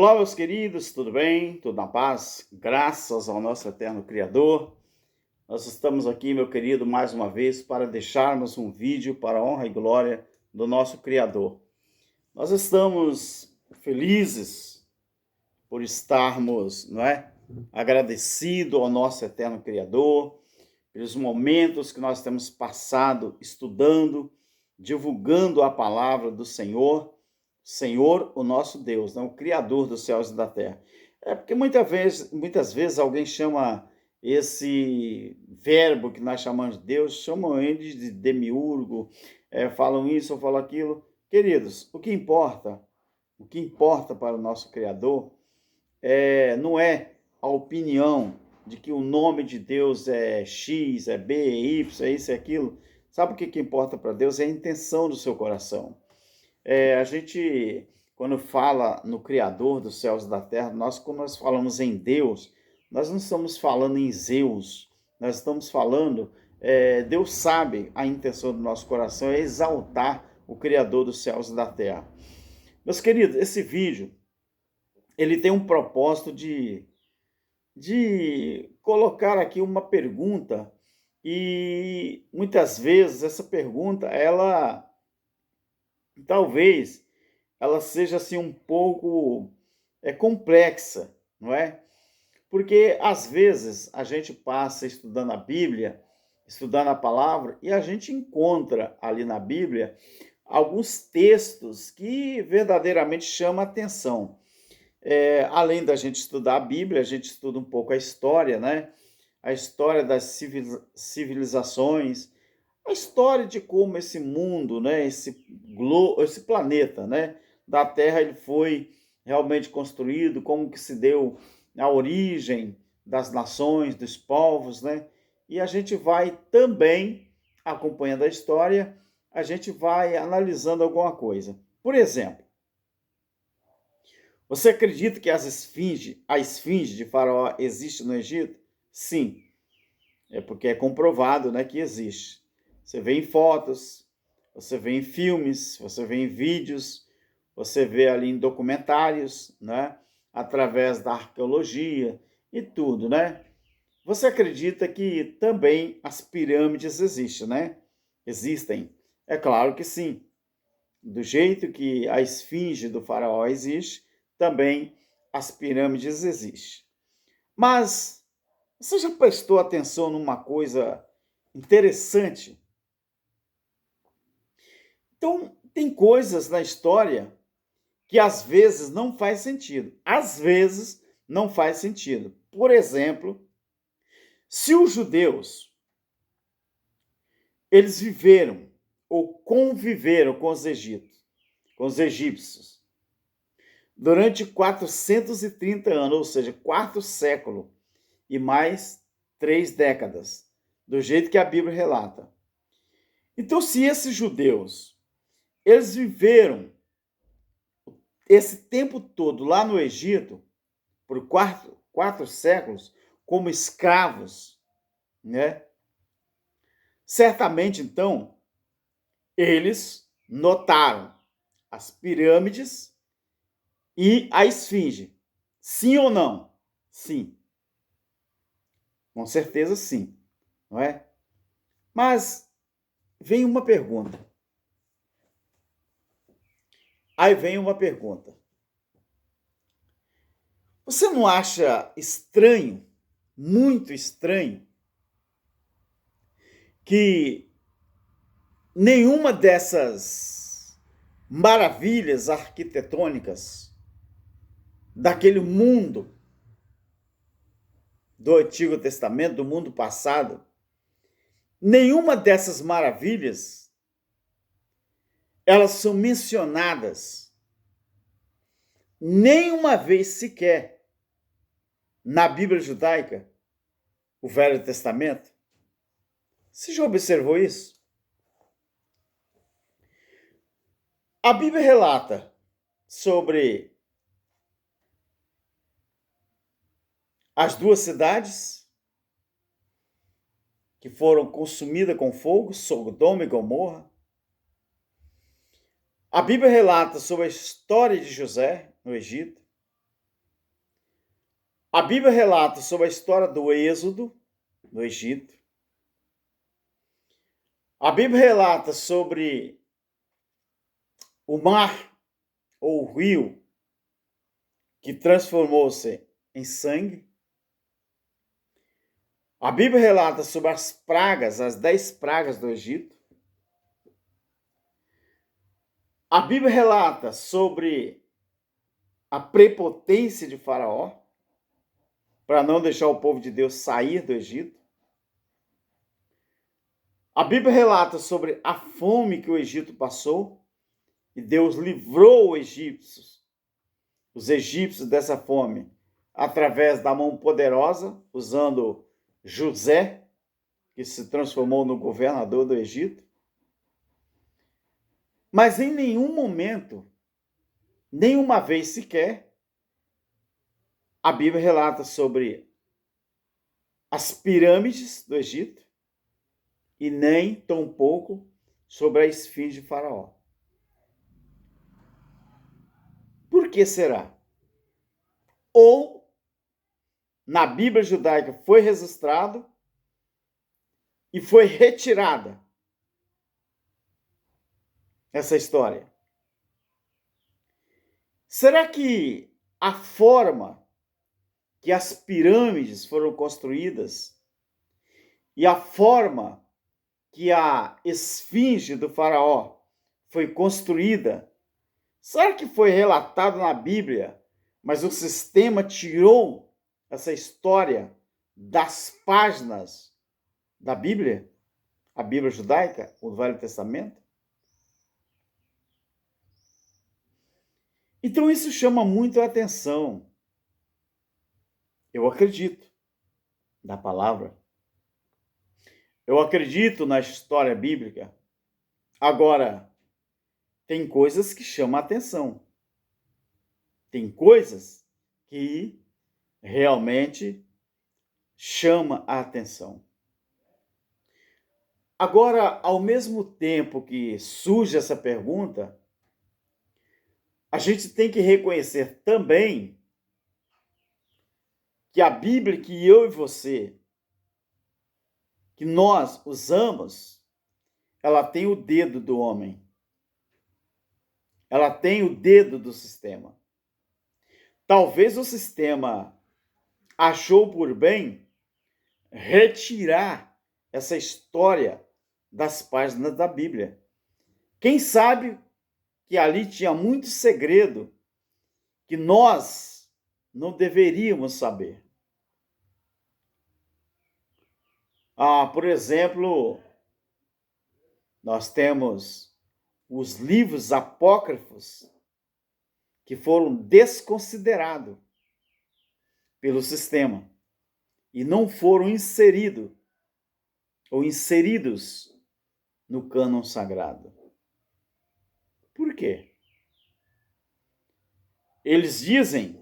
Olá, meus queridos, tudo bem? Tudo na paz? Graças ao nosso eterno Criador. Nós estamos aqui, meu querido, mais uma vez para deixarmos um vídeo para a honra e glória do nosso Criador. Nós estamos felizes por estarmos, agradecidos ao nosso eterno Criador, pelos momentos que nós temos passado estudando, divulgando a palavra do Senhor, o nosso Deus, o Criador dos céus e da terra. É porque muitas vezes alguém chama esse verbo que nós chamamos de Deus, chamam ele de demiurgo, falam isso ou falam aquilo. Queridos, o que importa para o nosso Criador não é a opinião de que o nome de Deus é X, é B, é Y, é isso, é aquilo. Sabe o que importa para Deus? É a intenção do seu coração. A gente, quando fala no Criador dos céus e da terra, quando nós falamos em Deus, nós não estamos falando em Zeus, nós estamos falando, Deus sabe a intenção do nosso coração, é exaltar o Criador dos céus e da terra. Meus queridos, esse vídeo, ele tem um propósito de colocar aqui uma pergunta, e muitas vezes essa pergunta, talvez ela seja assim um pouco complexa, não é? Porque às vezes a gente passa estudando a Bíblia, estudando a palavra, e a gente encontra ali na Bíblia alguns textos que verdadeiramente chamam a atenção. Além da gente estudar a Bíblia, a gente estuda um pouco a história, né? A história das civilizações, a história de como esse mundo, né, esse planeta, né, da Terra, ele foi realmente construído, como que se deu a origem das nações, dos povos, né? E a gente vai também acompanhando a história, a gente vai analisando alguma coisa. Por exemplo, você acredita que a esfinge de Faraó existe no Egito? Sim, é porque é comprovado, né, que existe. Você vê em fotos, você vê em filmes, você vê em vídeos, você vê ali em documentários, né, através da arqueologia e tudo, né? Você acredita que também as pirâmides existem, né? Existem. É claro que sim. Do jeito que a esfinge do faraó existe, também as pirâmides existem. Mas você já prestou atenção numa coisa interessante? Então, tem coisas na história que às vezes não faz sentido. Às vezes não faz sentido. Por exemplo, se os judeus eles viveram ou conviveram com os egípcios, durante 430 anos, ou seja, quarto século e mais 3 décadas, do jeito que a Bíblia relata. Então, se esses judeus eles viveram esse tempo todo lá no Egito, por quatro séculos, como escravos, né? Certamente, então, eles notaram as pirâmides e a esfinge. Sim ou não? Sim. Com certeza, sim. Não é? Mas vem uma pergunta. Aí vem uma pergunta. Você não acha estranho, muito estranho, que nenhuma dessas maravilhas arquitetônicas daquele mundo do Antigo Testamento, do mundo passado, nenhuma dessas maravilhas elas são mencionadas nenhuma vez sequer na Bíblia judaica, o Velho Testamento? Você já observou isso? A Bíblia relata sobre as duas cidades que foram consumidas com fogo, Sodoma e Gomorra. A Bíblia relata sobre a história de José no Egito. A Bíblia relata sobre a história do êxodo no Egito. A Bíblia relata sobre o mar ou o rio que transformou-se em sangue. A Bíblia relata sobre as pragas, as 10 pragas do Egito. A Bíblia relata sobre a prepotência de Faraó para não deixar o povo de Deus sair do Egito. A Bíblia relata sobre a fome que o Egito passou e Deus livrou os egípcios dessa fome através da mão poderosa, usando José, que se transformou no governador do Egito. Mas em nenhum momento, nenhuma vez sequer, a Bíblia relata sobre as pirâmides do Egito e nem tampouco sobre a esfinge de Faraó. Por que será? Ou na Bíblia judaica foi registrado e foi retirada essa história. Será que a forma que as pirâmides foram construídas e a forma que a esfinge do faraó foi construída, será que foi relatado na Bíblia, mas o sistema tirou essa história das páginas da Bíblia, a Bíblia judaica, o Velho Testamento? Então isso chama muito a atenção. Eu acredito na palavra. Eu acredito na história bíblica. Agora, tem coisas que chamam a atenção. Tem coisas que realmente chamam a atenção. Agora, ao mesmo tempo que surge essa pergunta, a gente tem que reconhecer também que a Bíblia que eu e você, que nós usamos, ela tem o dedo do homem. Ela tem o dedo do sistema. Talvez o sistema achou por bem retirar essa história das páginas da Bíblia. Quem sabe que ali tinha muito segredo que nós não deveríamos saber. Por exemplo, nós temos os livros apócrifos que foram desconsiderados pelo sistema e não foram inseridos no cânon sagrado. Por quê? Eles dizem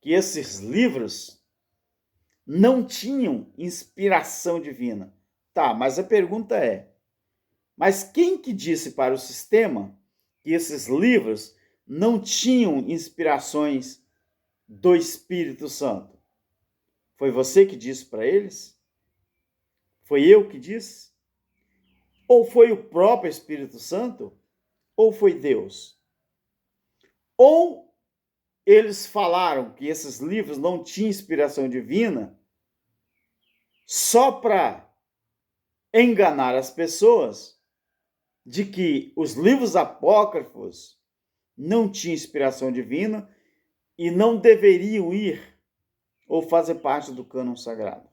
que esses livros não tinham inspiração divina. Tá, mas a pergunta é, mas quem que disse para o sistema que esses livros não tinham inspirações do Espírito Santo? Foi você que disse para eles? Foi eu que disse? Ou foi o próprio Espírito Santo? Ou foi Deus? Ou eles falaram que esses livros não tinham inspiração divina só para enganar as pessoas de que os livros apócrifos não tinham inspiração divina e não deveriam ir ou fazer parte do cânon sagrado.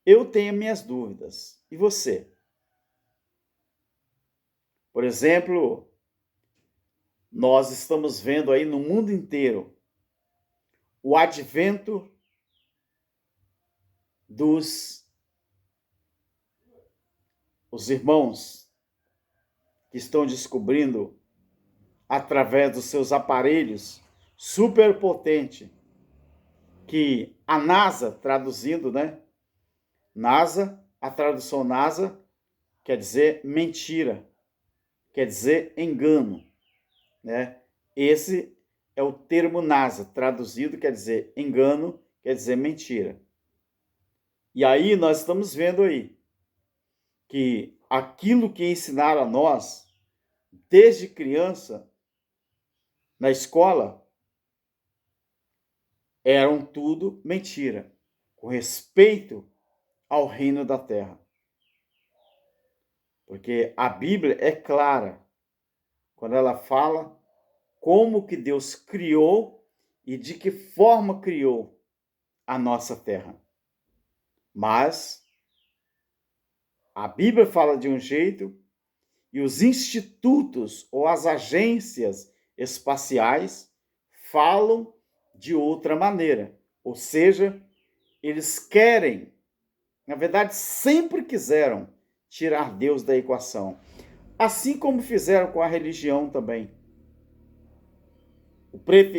Eu tenho minhas dúvidas. E você? Por exemplo, nós estamos vendo aí no mundo inteiro o advento os irmãos que estão descobrindo através dos seus aparelhos superpotentes que a NASA, traduzindo, né? NASA, a tradução NASA quer dizer mentira, quer dizer engano, né? Esse é o termo nasa, traduzido quer dizer engano, quer dizer mentira. E aí nós estamos vendo aí que aquilo que ensinaram a nós desde criança na escola eram tudo mentira, com respeito ao reino da terra. Porque a Bíblia é clara quando ela fala como que Deus criou e de que forma criou a nossa terra. Mas a Bíblia fala de um jeito e os institutos ou as agências espaciais falam de outra maneira. Ou seja, eles querem, na verdade, sempre quiseram tirar Deus da equação. Assim como fizeram com a religião também.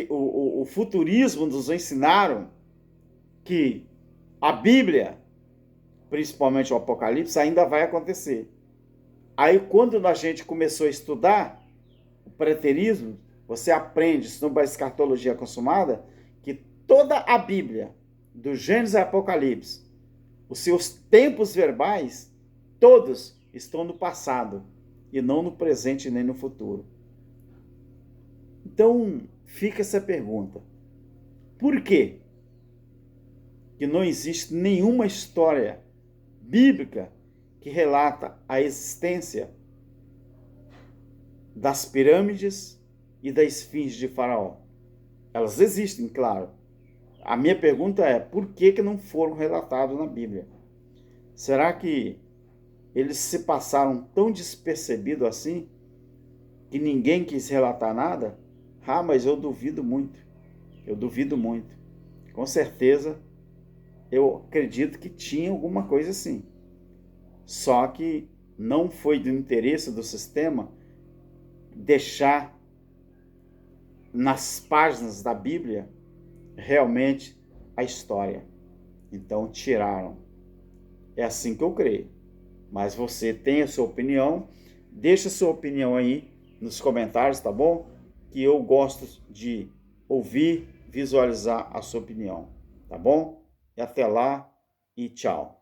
O futurismo nos ensinaram que a Bíblia, principalmente o Apocalipse, ainda vai acontecer. Aí, quando a gente começou a estudar o preterismo, você aprende, sobre a escatologia consumada, que toda a Bíblia, do Gênesis ao Apocalipse, os seus tempos verbais, todos estão no passado, e não no presente nem no futuro. Então, fica essa pergunta. Por quê que não existe nenhuma história bíblica que relata a existência das pirâmides e da esfinge de Faraó? Elas existem, claro. A minha pergunta é, por que não foram relatados na Bíblia? Será que eles se passaram tão despercebidos assim que ninguém quis relatar nada? Ah, mas eu duvido muito. Eu duvido muito. Com certeza, eu acredito que tinha alguma coisa assim. Só que não foi do interesse do sistema deixar nas páginas da Bíblia realmente a história. Então tiraram. É assim que eu creio. Mas você tem a sua opinião. Deixa a sua opinião aí nos comentários, tá bom? Que eu gosto de ouvir, visualizar a sua opinião. Tá bom? E até lá e tchau.